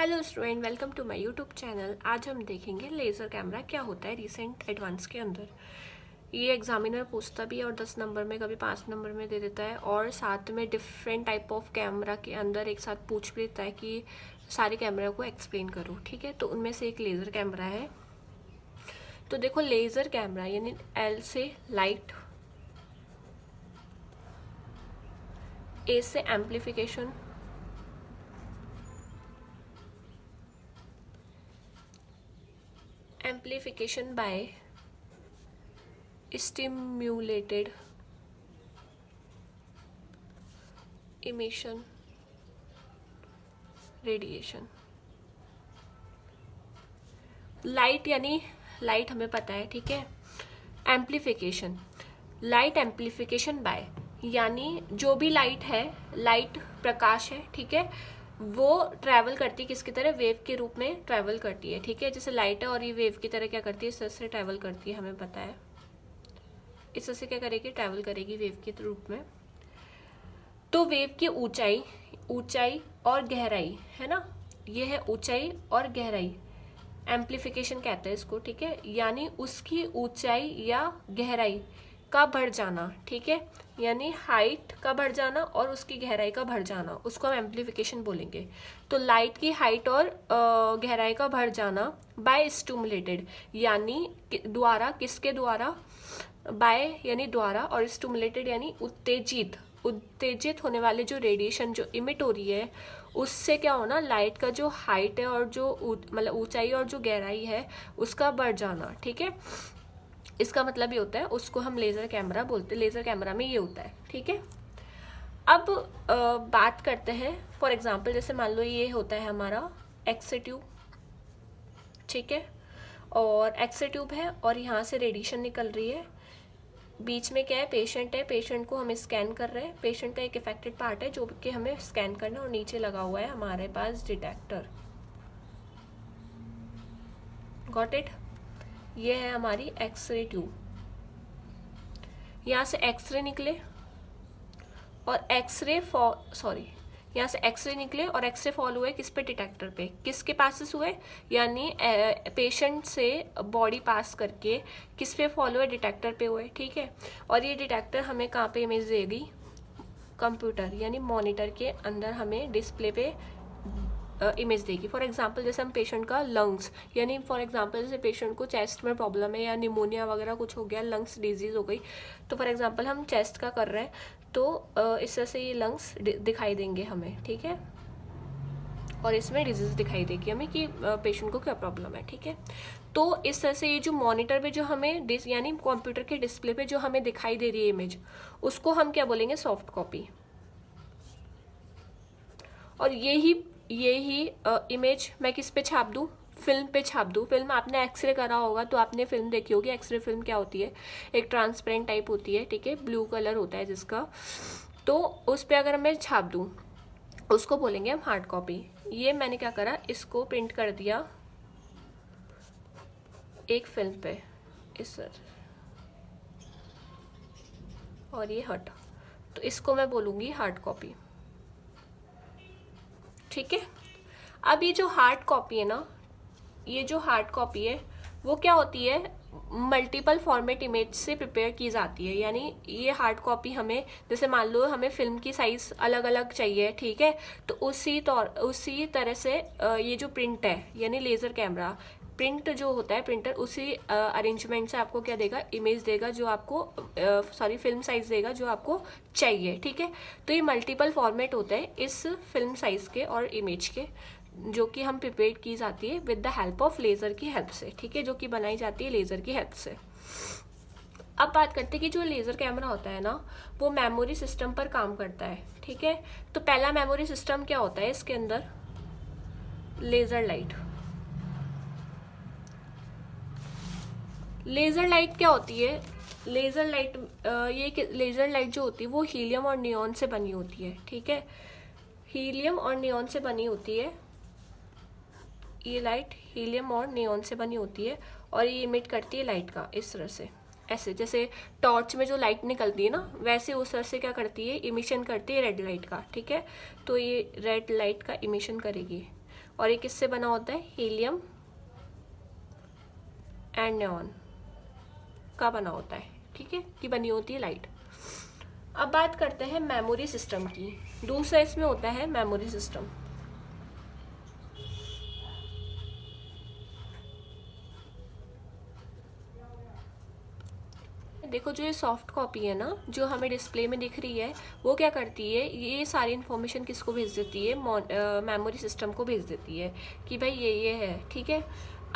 Hello student, welcome to my YouTube channel. आज हम देखेंगे लेज़र कैमरा क्या होता है रिसेंट एडवांस के अंदर। ये एग्जामिनर पूछता भी है और 10 नंबर में, कभी 5 नंबर में दे देता है, और साथ में डिफरेंट टाइप ऑफ कैमरा के अंदर एक साथ पूछ भी देता है कि सारे कैमरा को एक्सप्लेन करो। ठीक है, तो उनमें से एक लेज़र कैमरा है। तो देखो, लेज़र कैमरा यानी एल से लाइट, ए से amplification, amplification by stimulated emission radiation। Light यानी लाइट हमें पता है, ठीक है। एम्पलीफिकेशन, लाइट एम्पलीफिकेशन बाय यानी जो भी लाइट है, लाइट प्रकाश है, ठीक है, वो ट्रैवल करती है किसकी तरह, वेव के रूप में ट्रैवल करती है। ठीक है, जैसे लाइट है और ये वेव की तरह क्या करती है, इस तरह से ट्रैवल करती है, हमें पता है। इस तरह से क्या करेगी, ट्रैवल करेगी वेव के रूप में। तो वेव की ऊंचाई, ऊंचाई और गहराई है ना, ये है ऊंचाई और गहराई, एम्पलीफिकेशन कहते हैं इसको। ठीक है, यानी उसकी ऊंचाई या गहराई का बढ़ जाना। ठीक है, यानी हाइट का बढ़ जाना और उसकी गहराई का बढ़ जाना, उसको हम एम्पलीफिकेशन बोलेंगे। तो लाइट की हाइट और गहराई का बढ़ जाना बाय स्टिमुलेटेड यानी द्वारा, किसके द्वारा, बाय यानी द्वारा, और स्टिमुलेटेड यानी उत्तेजित, उत्तेजित होने वाले जो रेडिएशन जो इमिट हो रही है उससे क्या होना, लाइट का जो हाइट है और जो मतलब ऊंचाई और जो गहराई है उसका बढ़ जाना। ठीक है, इसका मतलब ये होता है, उसको हम लेज़र कैमरा बोलते हैं। लेज़र कैमरा में ये होता है। ठीक है, अब बात करते हैं फॉर एग्जांपल, जैसे मान लो ये होता है हमारा एक्स-रे ट्यूब, ठीक है, और एक्स-रे ट्यूब है और यहाँ से रेडिएशन निकल रही है। बीच में क्या है, पेशेंट है, पेशेंट को हम स्कैन कर रहे हैं, पेशेंट का एक इफेक्टेड पार्ट है जो कि हमें स्कैन करना है, और नीचे लगा हुआ है हमारे पास डिटेक्टर। गॉट इट, ये है हमारी एक्सरे ट्यूब। यहाँ से एक्सरे निकले और एक्सरे यहाँ से एक्सरे निकले और एक्सरे फॉल हुए किस पे, डिटेक्टर पे। किसके पास हुए, यानी पेशेंट से बॉडी पास करके किस पे फॉल हुए, डिटेक्टर पे हुए। ठीक है, और ये डिटेक्टर हमें कहाँ पे इमेज देगी, कंप्यूटर यानी मॉनिटर के अंदर हमें डिस्प्ले पे इमेज देगी। फॉर एग्जांपल जैसे हम पेशेंट का लंग्स, यानी फॉर एग्जांपल जैसे पेशेंट को चेस्ट में प्रॉब्लम है या निमोनिया वगैरह कुछ हो गया, लंग्स डिजीज हो गई, तो फॉर एग्जांपल हम चेस्ट का कर रहे हैं, तो इस तरह से ये लंग्स दिखाई देंगे हमें। ठीक है, और इसमें डिजीज दिखाई देगी हमें कि पेशेंट को क्या प्रॉब्लम है। ठीक है, तो इस तरह से ये जो मॉनिटर पे जो हमें यानी कंप्यूटर के डिस्प्ले पे जो हमें दिखाई दे रही है इमेज, उसको हम क्या बोलेंगे, सॉफ्ट कॉपी। और यही इमेज मैं किस पे छाप दूँ, फिल्म पे छाप दूँ। फिल्म आपने एक्सरे करा होगा तो आपने फिल्म देखी होगी। एक्सरे फिल्म क्या होती है, एक ट्रांसपेरेंट टाइप होती है, ठीक है, ब्लू कलर होता है जिसका, तो उस पर अगर मैं छाप दूँ उसको बोलेंगे हम हार्ड कॉपी। ये मैंने क्या करा, इसको प्रिंट कर दिया एक फिल्म पे इस तरह, और ये हट, तो इसको मैं बोलूँगी हार्ड कॉपी। ठीक है, अब ये जो हार्ड कॉपी है ना, ये जो हार्ड कॉपी है वो क्या होती है, मल्टीपल फॉर्मेट इमेज से प्रिपेयर की जाती है। यानी ये हार्ड कॉपी हमें, जैसे मान लो हमें फिल्म की साइज अलग अलग चाहिए, ठीक है, तो उसी तरह से ये जो प्रिंट है यानी लेज़र कैमरा प्रिंट जो होता है, प्रिंटर उसी अरेंजमेंट से आपको क्या देगा, इमेज देगा जो आपको फिल्म साइज देगा जो आपको चाहिए। ठीक है, तो ये मल्टीपल फॉर्मेट होते हैं इस फिल्म साइज के और इमेज के, जो कि हम प्रिपेयर की जाती है with the help of laser की हेल्प से। ठीक है, जो कि बनाई जाती है लेज़र की हेल्प से। अब बात करते हैं कि जो लेज़र कैमरा होता है ना, वो मेमोरी सिस्टम पर काम करता है। ठीक है, तो पहला मेमोरी सिस्टम क्या होता है इसके अंदर, लेज़र लाइट। लेज़र लाइट क्या होती है, लेज़र लाइट ये लेज़र लाइट जो होती है वो हीलियम और नियॉन से बनी होती है। ठीक है, हीलियम और नियॉन से बनी होती है। ये लाइट हीलियम और नियॉन से बनी होती है और ये इमिट करती है लाइट का इस तरह से, ऐसे जैसे टॉर्च में जो लाइट निकलती है ना, वैसे उस तरह से क्या करती है, इमिशन करती है रेड लाइट का। ठीक है, तो ये रेड लाइट का इमिशन करेगी और ये किससे बना होता है, हीलियम एंड नियॉन का बना होता है, ठीक है, कि बनी होती है लाइट। अब बात करते हैं मेमोरी सिस्टम की। दूसरा इसमें होता है मेमोरी सिस्टम। देखो जो ये सॉफ्ट कॉपी है ना, जो हमें डिस्प्ले में दिख रही है, वो क्या करती है, ये सारी इन्फॉर्मेशन किसको भेज देती है, मेमोरी सिस्टम को भेज देती है कि भाई ये है, ठीक है।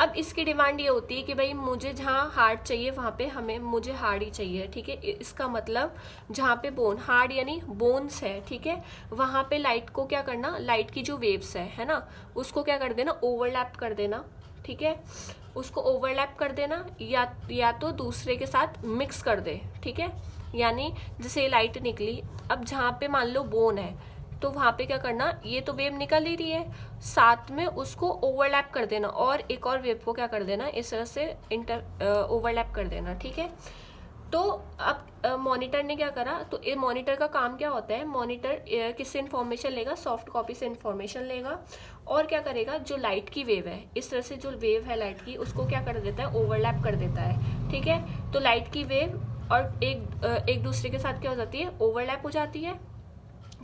अब इसकी डिमांड ये होती है कि भाई मुझे जहाँ हार्ड चाहिए वहाँ पे मुझे हार्ड ही चाहिए, ठीक है। इसका मतलब जहाँ पे बोन, हार्ड यानी बोन्स है, ठीक है, वहाँ पे लाइट को क्या करना, लाइट की जो वेव्स है ना, उसको क्या कर देना, ओवरलैप कर देना, ठीक है। उसको ओवरलैप कर देना या तो दूसरे के साथ मिक्स कर दे, ठीक है। यानी जैसे लाइट निकली, अब जहाँ पे मान लो बोन है तो वहाँ पे क्या करना, ये तो वेव निकल ही रही है, साथ में उसको ओवरलैप कर देना और एक और वेव को क्या कर देना, इस तरह से ओवरलैप कर देना, ठीक है। तो अब मॉनिटर ने क्या करा, तो ये मॉनिटर का काम क्या होता है, मॉनिटर किससे इन्फॉर्मेशन लेगा, सॉफ्ट कॉपी से इन्फॉर्मेशन लेगा और क्या करेगा, जो लाइट की वेव है, इस तरह से जो वेव है लाइट की, उसको क्या कर देता है, ओवरलैप कर देता है, ठीक है। तो लाइट की वेव और एक दूसरे के साथ क्या हो जाती है, ओवरलैप हो जाती है,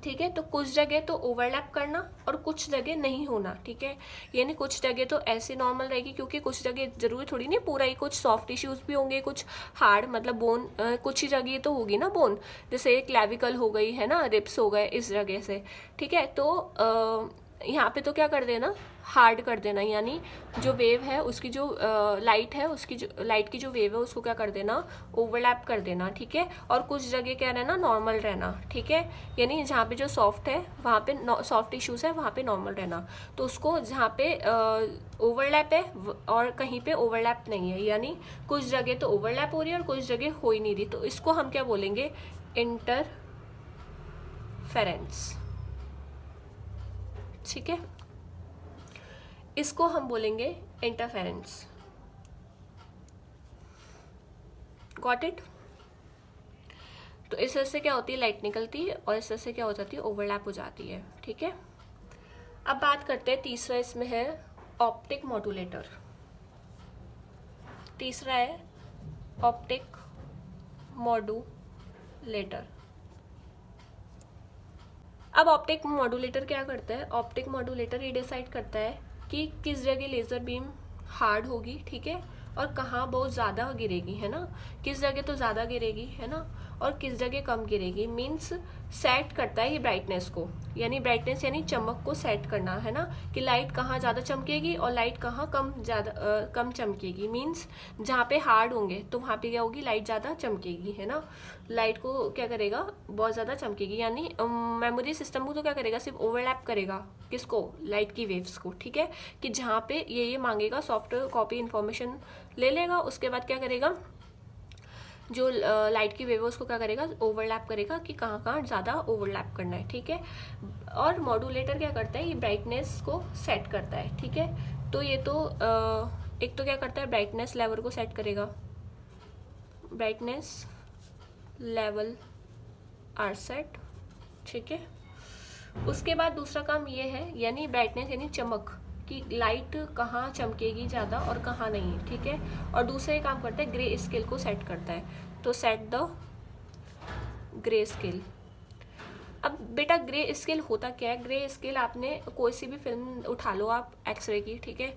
ठीक है। तो कुछ जगह तो ओवरलैप करना और कुछ जगह नहीं होना, ठीक है। यानी कुछ जगह तो ऐसे नॉर्मल रहेगी, क्योंकि कुछ जगह जरूरी थोड़ी नहीं पूरा ही, कुछ सॉफ्ट टिश्यूज भी होंगे, कुछ हार्ड, मतलब बोन कुछ ही जगह तो होगी ना बोन, जैसे क्लैविकल हो गई है ना, रिब्स हो गए, इस जगह से, ठीक है। तो यहाँ पे तो क्या कर देना, हार्ड कर देना, यानी जो वेव है उसकी जो लाइट है, उसकी जो लाइट की जो वेव है उसको क्या कर देना, ओवरलैप कर देना, ठीक है। और कुछ जगह क्या रहना, नॉर्मल रहना, ठीक है। यानी जहाँ पे जो सॉफ्ट है वहाँ पे सॉफ्ट टिश्यूज है वहाँ पे नॉर्मल रहना, तो उसको जहाँ पे ओवरलैप है और कहीं पे ओवरलैप नहीं है, यानी कुछ जगह तो ओवरलैप हो रही है और कुछ जगह हो ही नहीं रही, तो इसको हम क्या बोलेंगे, इंटरफेरेंस, ठीक है। इसको हम बोलेंगे इंटरफेरेंस। Got it. तो इस तरह से क्या होती है, लाइट निकलती है और इस तरह से क्या हो जाती है, ओवरलैप हो जाती है, ठीक है। अब बात करते हैं तीसरा, इसमें है ऑप्टिक मॉड्यूलेटर। तीसरा है ऑप्टिक मॉड्यूलेटर। अब ऑप्टिक मॉड्यूलेटर क्या करता है, ऑप्टिक मॉड्यूलेटर ये डिसाइड करता है कि किस जगह लेजर बीम हार्ड होगी, ठीक है, और कहाँ बहुत ज़्यादा गिरेगी, है ना, किस जगह तो ज़्यादा गिरेगी, है ना, और किस जगह कम गिरेगी। मीन्स सेट करता है ये ब्राइटनेस को, यानी ब्राइटनेस यानी चमक को सेट करना, है ना, कि लाइट कहाँ ज़्यादा चमकेगी और लाइट कहाँ कम चमकेगी। मीन्स जहाँ पे हार्ड होंगे तो वहाँ पे क्या होगी, लाइट ज़्यादा चमकेगी, है ना, लाइट को क्या करेगा, बहुत ज़्यादा चमकेगी। यानी मेमोरी सिस्टम को तो क्या करेगा, सिर्फ ओवरलैप करेगा, किसको, लाइट की वेव्स को, ठीक है, कि जहाँ पे ये मांगेगा सॉफ्ट कॉपी इन्फॉर्मेशन ले लेगा, उसके बाद क्या करेगा, जो लाइट की वेव है उसको क्या करेगा, ओवरलैप करेगा कि कहाँ कहाँ ज़्यादा ओवरलैप करना है, ठीक है। और मॉड्यूलेटर क्या करता है, ये ब्राइटनेस को सेट करता है, ठीक है। तो ये तो एक तो क्या करता है, ब्राइटनेस लेवल को सेट करेगा, ब्राइटनेस लेवल आर सेट, ठीक है। उसके बाद दूसरा काम ये है, यानी ब्राइटनेस यानी चमक, कि लाइट कहाँ चमकेगी ज़्यादा और कहाँ नहीं, ठीक है। और दूसरा काम करता है, ग्रे स्केल को सेट करता है, तो सेट द ग्रे स्केल। अब बेटा ग्रे स्केल होता क्या है, ग्रे स्केल आपने कोई सी भी फिल्म उठा लो आप एक्सरे की, ठीक है,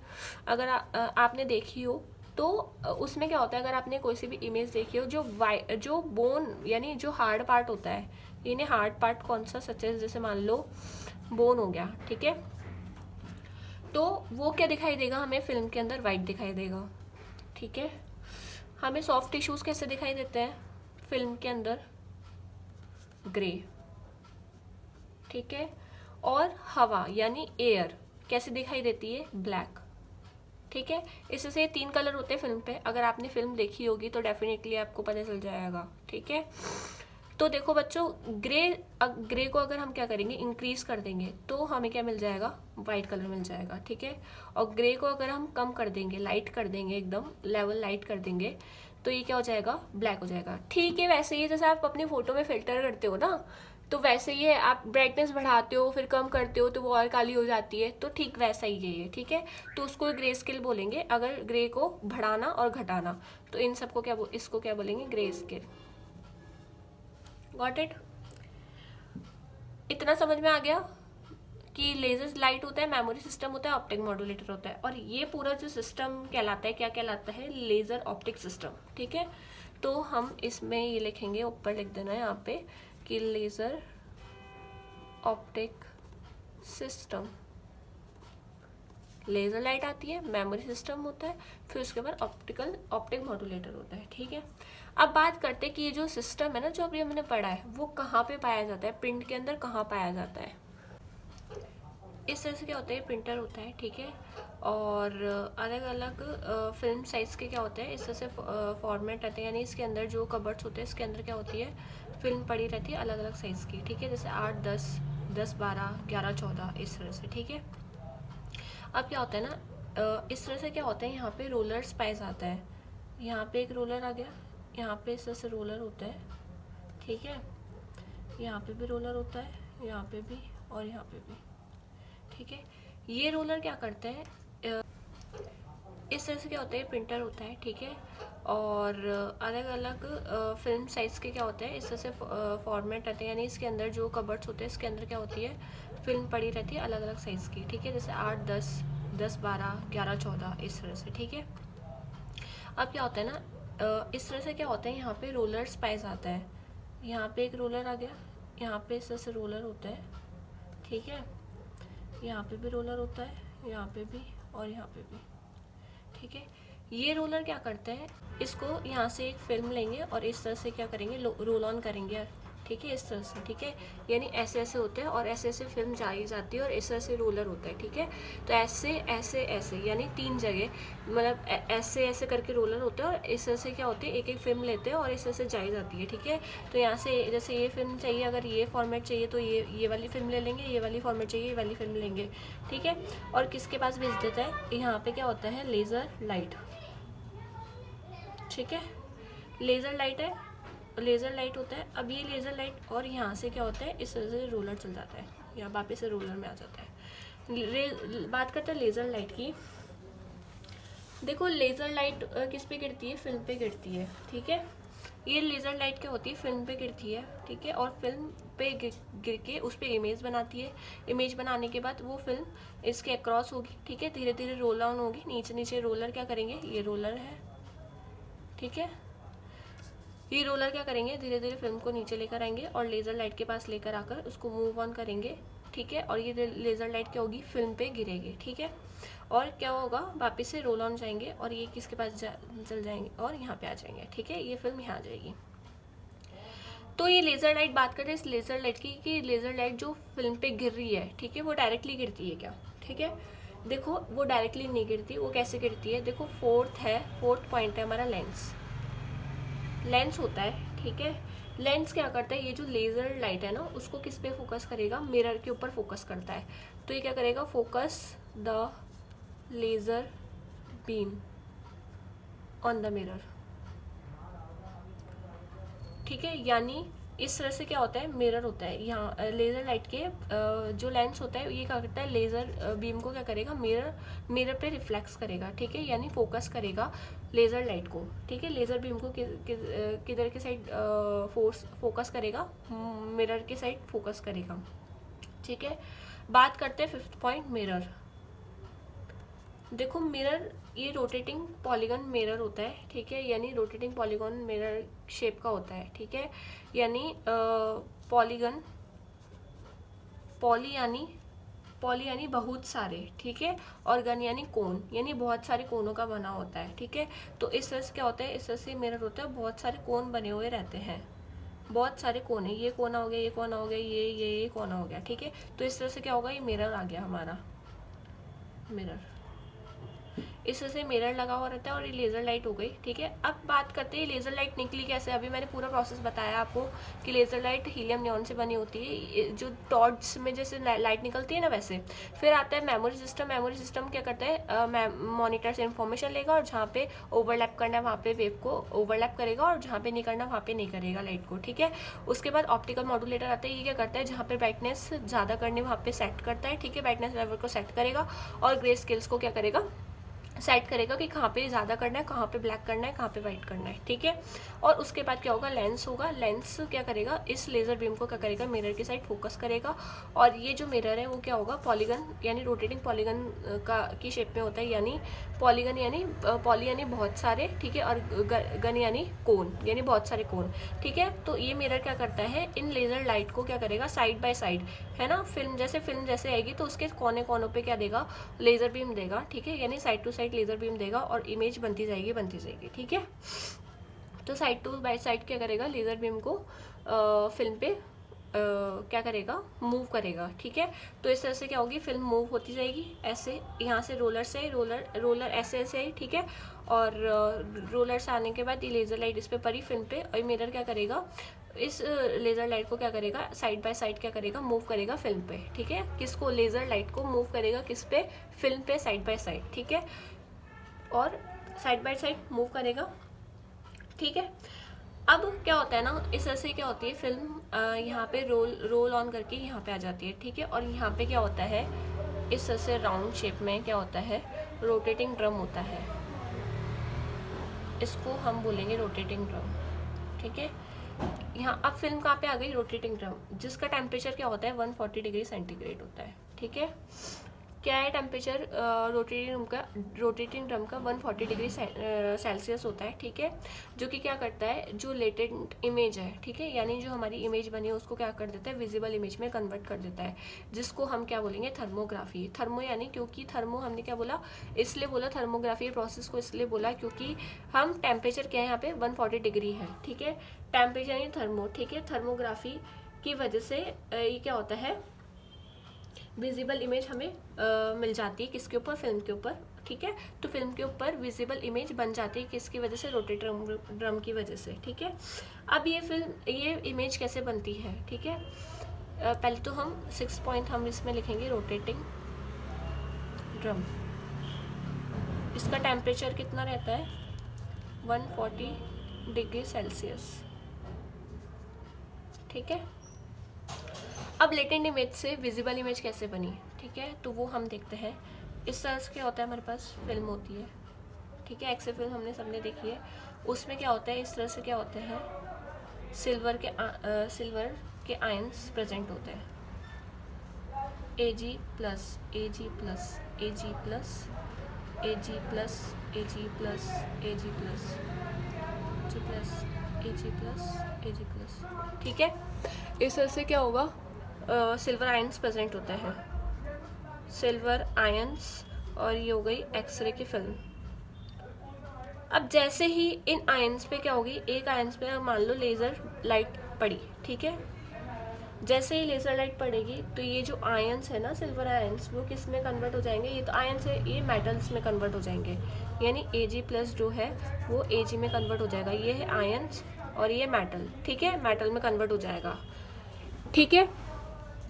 अगर आपने देखी हो तो उसमें क्या होता है, अगर आपने कोई सी भी इमेज देखी हो, जो बोन यानी जो हार्ड पार्ट होता है, यानी हार्ड पार्ट कौन सा, सचेज जैसे मान लो बोन हो गया, ठीक है, तो वो क्या दिखाई देगा हमें फिल्म के अंदर, वाइट दिखाई देगा, ठीक है। हमें सॉफ्ट टिश्यूज कैसे दिखाई देते हैं फिल्म के अंदर, ग्रे, ठीक है। और हवा यानी एयर कैसे दिखाई देती है, ब्लैक, ठीक है। इससे 3 कलर होते हैं फिल्म पे, अगर आपने फिल्म देखी होगी तो डेफिनेटली आपको पता चल जाएगा, ठीक है। तो देखो बच्चों, ग्रे को अगर हम क्या करेंगे, इंक्रीज कर देंगे तो हमें क्या मिल जाएगा, वाइट कलर मिल जाएगा, ठीक है। और ग्रे को अगर हम कम कर देंगे, लाइट कर देंगे, एकदम लेवल लाइट कर देंगे, तो ये क्या हो जाएगा, ब्लैक हो जाएगा, ठीक है। वैसे ही जैसे आप अपनी फोटो में फिल्टर करते हो ना, तो वैसे ही है, आप ब्राइटनेस बढ़ाते हो फिर कम करते हो तो वो और काली हो जाती है, तो ठीक वैसा ही है ये, ठीक है। तो उसको ग्रे स्केल बोलेंगे, अगर ग्रे को बढ़ाना और घटाना, तो इन सबको क्या इसको क्या बोलेंगे, ग्रे स्केल। Got it? इतना समझ में आ गया कि लेजर लाइट होता है, मेमोरी सिस्टम होता है, ऑप्टिक मॉड्यूलेटर होता है, और ये पूरा जो सिस्टम कहलाता है, क्या कहलाता है, लेजर ऑप्टिक सिस्टम, ठीक है। तो हम इसमें ये लिखेंगे, ऊपर लिख देना है यहाँ पे कि laser optic system, laser light आती है, मेमोरी सिस्टम होता है, फिर उसके बाद ऑप्टिक मॉड्यूलेटर होता है, ठीक है। अब बात करते हैं कि ये जो सिस्टम है ना, जो अभी हमने पढ़ा है, वो कहाँ पे पाया जाता है, प्रिंट के अंदर कहाँ पाया जाता है। इस तरह से क्या होता है, प्रिंटर होता है, ठीक है, और अलग अलग फिल्म साइज के क्या होते हैं, इस तरह से फॉर्मेट रहते हैं, यानी इसके अंदर जो कबर्ड्स होते हैं, इसके अंदर क्या होती है, फिल्म पड़ी रहती है अलग अलग साइज़ की, ठीक है, जैसे 8, 10, 10, 12, 11, 14, इस तरह से, ठीक है। अब क्या होता है ना, इस तरह से क्या होता है, यहाँ पे रोलर्स पाए जाता है, यहाँ पे एक रोलर आ गया, यहाँ पे इस तरह से रोलर होता है, ठीक है, यहाँ पे भी रोलर होता है, यहाँ पे भी और यहाँ पे भी, ठीक है। ये रोलर क्या करते हैं, इस तरह से क्या होता है, प्रिंटर होता है, ठीक है, और अलग अलग फिल्म साइज़ के क्या होते हैं, इस तरह से फॉर्मेट रहते हैं, यानी इसके अंदर जो कबर्ड्स होते हैं, इसके अंदर क्या होती है, फिल्म पड़ी रहती है अलग अलग साइज़ की, ठीक है, जैसे 8, 10, 10, 12, 11, 14, इस तरह से, ठीक है। अब क्या होता है ना, इस तरह से क्या होता है, यहाँ पे रोलर्स पाए जाता है, यहाँ पे एक रोलर आ गया, यहाँ पे इस तरह से रोलर होता है, ठीक है, यहाँ पे भी रोलर होता है, यहाँ पे भी और यहाँ पे भी, ठीक है। ये रोलर क्या करते हैं, इसको यहाँ से एक फिल्म लेंगे और इस तरह से क्या करेंगे, रोल ऑन करेंगे, ठीक है, इस तरह से, ठीक है, यानी ऐसे ऐसे होते हैं और ऐसे ऐसे फिल्म जाई जाती है और इस तरह से रोलर होता है, ठीक है। तो ऐसे ऐसे ऐसे यानी 3 जगह, मतलब ऐसे ऐसे करके रोलर होते हैं और इस तरह से क्या होते हैं, एक एक फिल्म लेते हैं और इस तरह से जाई जाती है, ठीक है। तो यहाँ से जैसे ये फिल्म चाहिए, अगर ये फॉर्मेट चाहिए तो ये वाली फिल्म ले लेंगे, ये वाली फॉर्मेट चाहिए, ये वाली फिल्म लेंगे, ठीक है। और किसके पास भेज देता है, यहाँ पे क्या होता है, लेज़र लाइट, ठीक है, लेज़र लाइट है, लेज़र लाइट होता है। अब ये लेज़र लाइट और यहाँ से क्या होता है, इस तरह से रोलर चल जाता है, या वापस से रोलर में आ जाता है। बात करते हैं लेज़र लाइट की। देखो लेज़र लाइट किस पे गिरती है, फिल्म पे गिरती है, ठीक है। ये लेज़र लाइट क्या होती है, फिल्म पे गिरती है, ठीक है, और फिल्म पे गिर के उस पर इमेज बनाती है। इमेज बनाने के बाद वो फिल्म इसके अक्रॉस होगी, ठीक है, धीरे धीरे रोल ऑन होगी, नीचे नीचे रोलर क्या करेंगे, ये रोलर है, ठीक है, ये रोलर क्या करेंगे, धीरे धीरे फिल्म को नीचे लेकर आएंगे और लेज़र लाइट के पास लेकर आकर उसको मूव ऑन करेंगे, ठीक है, और ये लेज़र लाइट क्या होगी, फिल्म पे गिरेगी, ठीक है, और क्या होगा, वापस से रोल ऑन जाएंगे और ये किसके पास चल जाएंगे और यहाँ पे आ जाएंगे, ठीक है, ये फिल्म यहाँ आ जाएगी। तो ये लेज़र लाइट, बात करें इस लेज़र लाइट की कि लेज़र लाइट जो फिल्म पे गिर रही है, ठीक है, वो डायरेक्टली गिरती है क्या, ठीक है। देखो वो डायरेक्टली नहीं गिरती, वो कैसे गिरती है, देखो फोर्थ पॉइंट है हमारा लेंस होता है, ठीक है। लेंस क्या करता है, ये जो लेज़र लाइट है ना, उसको किस पे फोकस करेगा, मिरर के ऊपर फोकस करता है। तो ये क्या करेगा, focus the laser beam on the mirror, ठीक है, यानी इस तरह से क्या होता है, मिरर होता है यहाँ, लेज़र लाइट के जो लेंस होता है, ये क्या करता है, लेज़र बीम को क्या करेगा, मिरर पे रिफ्लेक्स करेगा, ठीक है, यानी फोकस करेगा लेज़र लाइट को, ठीक है, लेज़र बीम को किधर के साइड फोकस करेगा, मिरर के साइड फोकस करेगा, ठीक है। बात करते हैं 5th पॉइंट, मिरर। देखो मिरर ये रोटेटिंग पॉलीगन मिरर होता है, ठीक है, यानी रोटेटिंग पॉलीगन मिरर शेप का होता है, ठीक है, यानी पॉलीगन, पॉली यानी बहुत सारे, ठीक है, और गन यानी कोन, यानी बहुत सारे कोनों का बना होता है, ठीक है। तो इस तरह से क्या होता है, इस तरह से मिरर होता है, बहुत सारे कोन बने हुए रहते हैं, बहुत सारे कोने, ये कोना हो गया, ये कोना हो गया, ये कोना हो गया, ठीक है। तो इस तरह से क्या होगा, ये मिरर आ गया हमारा, मिरर। इससे से मिरर लगा हुआ रहता है और ये लेज़र लाइट हो गई, ठीक है। अब बात करते हैं लेज़र लाइट निकली कैसे। अभी मैंने पूरा प्रोसेस बताया आपको कि लेज़र लाइट हीलियम नियॉन से बनी होती है, जो टॉर्च में जैसे लाइट निकलती है ना वैसे। फिर आता है मेमोरी सिस्टम। मेमोरी सिस्टम क्या करता है, मॉनिटर से इन्फॉर्मेशन लेगा और जहाँ पे ओवरलैप करना है वहाँ पे वेव को ओवरलैप करेगा और जहाँ पे नहीं करना वहाँ पे नहीं करेगा लाइट को, ठीक है। उसके बाद ऑप्टिकल मॉड्यूलेटर आता है। ये क्या करता है, जहाँ पे ब्राइटनेस ज़्यादा करनी वहाँ पे सेट करता है, ठीक है, ब्राइटनेस लेवल को सेट करेगा और ग्रे स्केल्स को क्या करेगा, सेट करेगा कि कहाँ पे ज़्यादा करना है, कहाँ पे ब्लैक करना है, कहाँ पे वाइट करना है, ठीक है। और उसके बाद क्या होगा, लेंस होगा। लेंस क्या करेगा, इस लेज़र बीम को क्या करेगा, मिरर की साइड फोकस करेगा। और ये जो मिरर है वो क्या होगा, पॉलीगन यानी रोटेटिंग पॉलीगन की शेप में होता है, यानी पॉलीगन यानी पॉली यानी बहुत सारे, ठीक है, और गन यानी कोन यानी बहुत सारे कोन, ठीक है। तो ये मिरर क्या करता है, इन लेज़र लाइट को क्या करेगा, साइड बाय साइड, है ना, फिल्म जैसे आएगी तो उसके कोने कोनों पे क्या देगा, लेज़र बीम देगा, ठीक है, यानी side to side laser beam देगा और इमेज बनती जाएगी, ठीक है। तो साइड टू बाय साइड क्या करेगा, लेज़र बीम को फिल्म पे क्या करेगा, मूव करेगा, ठीक है। तो इस तरह से क्या होगी, फिल्म मूव होती जाएगी ऐसे, यहाँ से रोलर ऐसे ऐसे, ठीक है। और रोलर से आने के बाद ये लेज़र लाइट इस पे पड़ी फिल्म पे, और मिरर क्या करेगा, इस लेज़र लाइट को क्या करेगा, साइड बाय साइड क्या करेगा, मूव करेगा फिल्म पे, ठीक है। किसको, लेज़र लाइट को मूव करेगा किस पे, फिल्म पे, साइड बाय साइड, ठीक है। और साइड बाय साइड मूव करेगा, ठीक है। अब क्या होता है ना, इस तरह से क्या होती है फिल्म, यहाँ पे रोल ऑन करके यहाँ पे आ जाती है, ठीक है। और यहाँ पे क्या होता है, इस तरह से राउंड शेप में क्या होता है, रोटेटिंग ड्रम होता है। इसको हम बोलेंगे रोटेटिंग ड्रम, ठीक है। यहाँ अब फिल्म कहाँ पे आ गई, रोटेटिंग ड्रम, जिसका टेम्परेचर क्या होता है 140 डिग्री सेंटीग्रेड होता है, ठीक है। क्या है टेम्परेचर रोटेटिंग ड्रम का 140 डिग्री सेल्सियस होता है, ठीक है। जो कि क्या करता है, जो लेटेंट इमेज है, ठीक है, यानी जो हमारी इमेज बनी है उसको क्या कर देता है, विजिबल इमेज में कन्वर्ट कर देता है, जिसको हम क्या बोलेंगे, थर्मोग्राफी। थर्मो यानी, क्योंकि थर्मो हमने क्या बोला, इसलिए बोला थर्मोग्राफी प्रोसेस को इसलिए बोला क्योंकि हम टेम्परेचर क्या है यहाँ पे 140 डिग्री है, ठीक है। टेम्परेचर यानी थर्मो, ठीक है। थर्मोग्राफी की वजह से ये क्या होता है, विजिबल इमेज हमें मिल जाती है किसके ऊपर, फिल्म के ऊपर, ठीक है। तो फिल्म के ऊपर विजिबल इमेज बन जाती है किसकी वजह से, रोटेटिंग ड्रम की वजह से, ठीक है। अब ये इमेज कैसे बनती है, ठीक है। पहले तो हम 6 पॉइंट हम इसमें लिखेंगे, रोटेटिंग ड्रम। इसका टेम्परेचर कितना रहता है, 140 डिग्री सेल्सियस, ठीक है। अब लेटेंट इमेज से विजिबल इमेज कैसे बनी, ठीक है, तो वो हम देखते हैं। इस तरह से क्या होता है, हमारे पास फिल्म होती है, ठीक है, एक्स फिल्म हमने सबने देखी है। उसमें क्या होता है, इस तरह से क्या होते हैं, सिल्वर के आयंस प्रेजेंट होते हैं, Ag plus Ag plus Ag plus Ag plus Ag plus Ag plus G plus Ag plus Ag plus, ठीक है। इस तरह से क्या होगा, सिल्वर आयंस प्रेजेंट होते हैं, सिल्वर आयंस, और ये हो गई एक्सरे की फिल्म। अब जैसे ही इन आयंस पे क्या होगी, एक आयंस पे मान लो लेज़र लाइट पड़ी, ठीक है। जैसे ही लेज़र लाइट पड़ेगी तो ये जो आयंस है ना, सिल्वर आयंस, वो किस में कन्वर्ट हो जाएंगे, ये तो आयंस है, ये मेटल्स में कन्वर्ट हो जाएंगे, यानी Ag प्लस जो है वो Ag में कन्वर्ट हो जाएगा। ये है आयंस और ये मेटल, ठीक है, मेटल में कन्वर्ट हो जाएगा, ठीक है।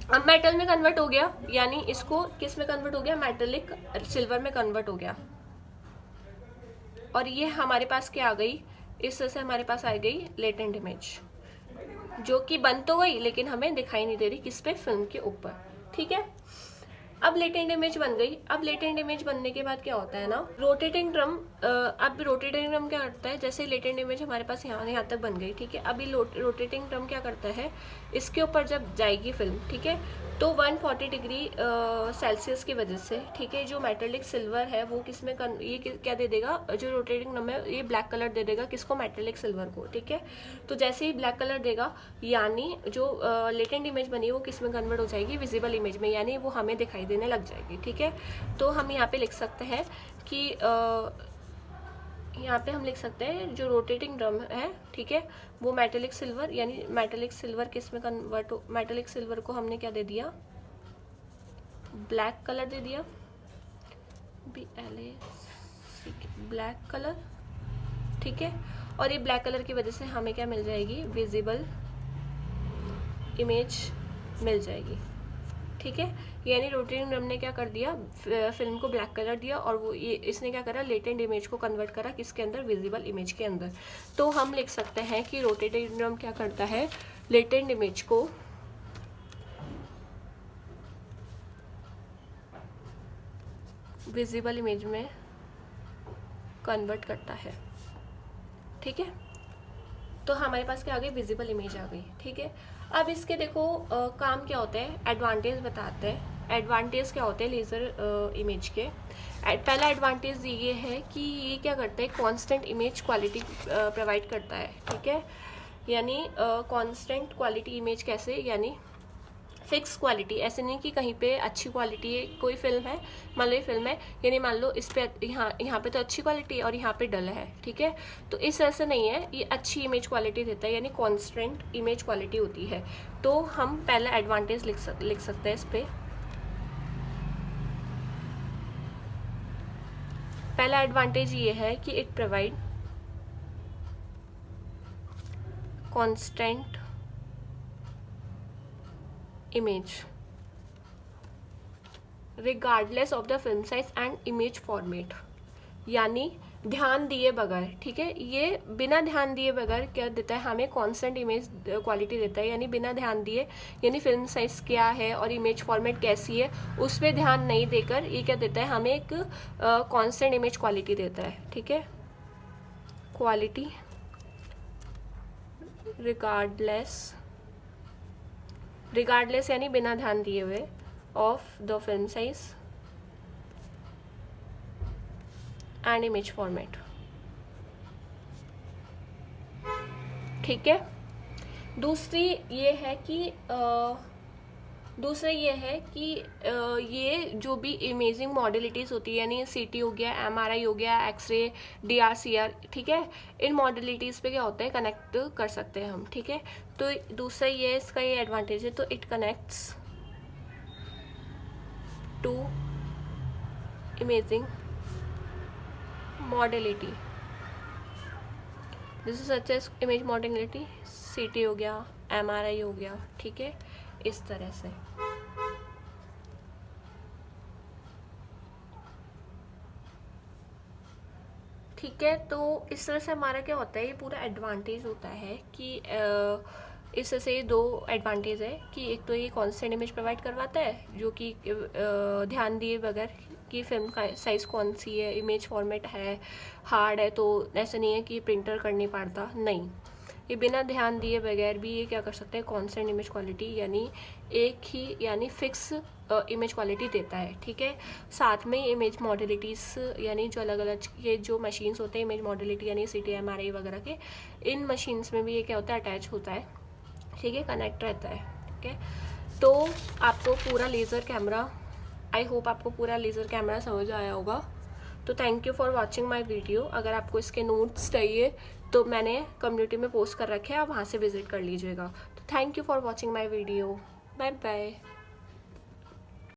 अब मेटल में कन्वर्ट हो गया, यानी इसको किस में कन्वर्ट हो गया, मेटेलिक सिल्वर में कन्वर्ट हो गया। और ये हमारे पास क्या आ गई, इस तरह से हमारे पास आ गई लेटेंट इमेज, जो कि बन तो गई लेकिन हमें दिखाई नहीं दे रही किस पे, फिल्म के ऊपर, ठीक है। अब लेटेंट इमेज बन गई। अब लेटेंट इमेज बनने के बाद क्या होता है ना, रोटेटिंग ड्रम, अब रोटेटिंग ड्रम क्या करता है, जैसे लेटेंट इमेज हमारे पास यहाँ तक बन गई, ठीक है। अभी रोटेटिंग ड्रम क्या करता है, इसके ऊपर जब जाएगी फिल्म, ठीक है, तो 140 डिग्री सेल्सियस की वजह से, ठीक है, जो मेटेलिक सिल्वर है वो किसमें ये क्या दे देगा, जो रोटेटिंग ड्रम है ये ब्लैक कलर दे देगा, किसको, मेटेलिक सिल्वर को, ठीक है। तो जैसे ही ब्लैक कलर देगा, यानी जो लेटेंट इमेज बनी वो किसमें कन्वर्ट हो जाएगी, विजिबल इमेज में, यानी वो हमें दिखाई देने लग जाएगी, ठीक है। तो हम यहाँ पे लिख सकते हैं कि यहाँ पे हम लिख सकते हैं जो रोटेटिंग ड्रम है, ठीक है, वो मेटेलिक सिल्वर, यानी मेटेलिक सिल्वर किस में कन्वर्ट हो, मेटेलिक सिल्वर को हमने क्या दे दिया, ब्लैक कलर दे दिया, BLA ब्लैक कलर, ठीक है। और ये ब्लैक कलर की वजह से हमें क्या मिल जाएगी, विजिबल इमेज मिल जाएगी, ठीक है। यानी रोटेटिंग ड्रम ने क्या कर दिया, फिल्म को ब्लैक कलर दिया और वो ये इसने क्या करा, लेटेंट इमेज को कन्वर्ट करा किसके अंदर, विजिबल इमेज के अंदर। तो हम लिख सकते हैं कि रोटेटिंग ड्रम क्या करता है, लेटेंट इमेज को विजिबल इमेज में कन्वर्ट करता है, ठीक है। तो हमारे पास क्या आ गई, विजिबल इमेज आ गई, ठीक है। अब इसके देखो काम क्या होता है, एडवांटेज बताते हैं। एडवांटेज क्या होते हैं लेज़र इमेज के। पहला एडवांटेज ये है कि ये क्या करता है, कांस्टेंट इमेज क्वालिटी प्रोवाइड करता है, ठीक है। यानी कांस्टेंट क्वालिटी इमेज कैसे, यानी फिक्स क्वालिटी, ऐसे नहीं कि कहीं पे अच्छी क्वालिटी है, कोई फिल्म है, मान लो ये फिल्म है, यानी मान लो इस पे यहाँ पे तो अच्छी क्वालिटी है और यहाँ पे डल है, ठीक है। तो इस तरह से नहीं है, ये अच्छी इमेज क्वालिटी देता है, यानी कांस्टेंट इमेज क्वालिटी होती है। तो हम पहला एडवांटेज लिख सकते हैं इस पे। पहला एडवांटेज ये है कि it provide constant image regardless of the film size and image format. यानी ध्यान दिए बगैर, ठीक है, ये बिना ध्यान दिए बगैर क्या देता है, हमें कांस्टेंट इमेज क्वालिटी देता है। यानी बिना ध्यान दिए, यानी फिल्म साइज क्या है और इमेज फॉर्मेट कैसी है उस पर ध्यान नहीं देकर ये क्या देता है, हमें एक कांस्टेंट इमेज क्वालिटी देता है, ठीक है। क्वालिटी रिगार्डलेस यानी बिना ध्यान दिए हुए, of the film size and image format, ठीक है। दूसरी ये है कि ये जो भी इमेजिंग मॉडलिटीज़ होती है, यानी सीटी हो गया, एमआरआई हो गया, एक्सरे, डीआरसीआर, ठीक है, इन मॉडलिटीज़ पे क्या होता है, कनेक्ट कर सकते हैं हम, ठीक है। तो दूसरा ये इसका ये एडवांटेज है, तो it connects to imaging modality, this is such as image modality, CT हो गया, एमआरआई हो गया, ठीक है, इस तरह से। ठीक है, तो इस तरह से हमारा क्या होता है, ये पूरा एडवांटेज होता है कि इस तरह से ये दो एडवांटेज है कि एक तो ये कांस्टेंट इमेज प्रोवाइड करवाता है, जो कि ध्यान दिए बगैर कि फिल्म का साइज़ कौन सी है, इमेज फॉर्मेट है, हार्ड है, तो ऐसा नहीं है कि प्रिंटर कर नहीं पाता, नहीं, ये बिना ध्यान दिए बगैर भी ये क्या कर सकते हैं, कांस्टेंट इमेज क्वालिटी यानी एक ही यानी फिक्स इमेज क्वालिटी देता है, ठीक है। साथ में इमेज मॉडलिटीज़ यानी जो अलग अलग ये जो मशीन्स होते हैं इमेज मॉडलिटी यानी सीटी, एमआरआई वगैरह के, इन मशीन्स में भी ये क्या होता है, अटैच होता है, ठीक है, कनेक्ट रहता है, ठीक है। तो आपको पूरा लेज़र कैमरा, आई होप आपको पूरा लेज़र कैमरा समझ आया होगा। तो thank you for watching my video. अगर आपको इसके नोट्स चाहिए तो मैंने कम्युनिटी में पोस्ट कर रखे हैं, आप वहाँ से विजिट कर लीजिएगा। तो thank you for watching my video, bye bye.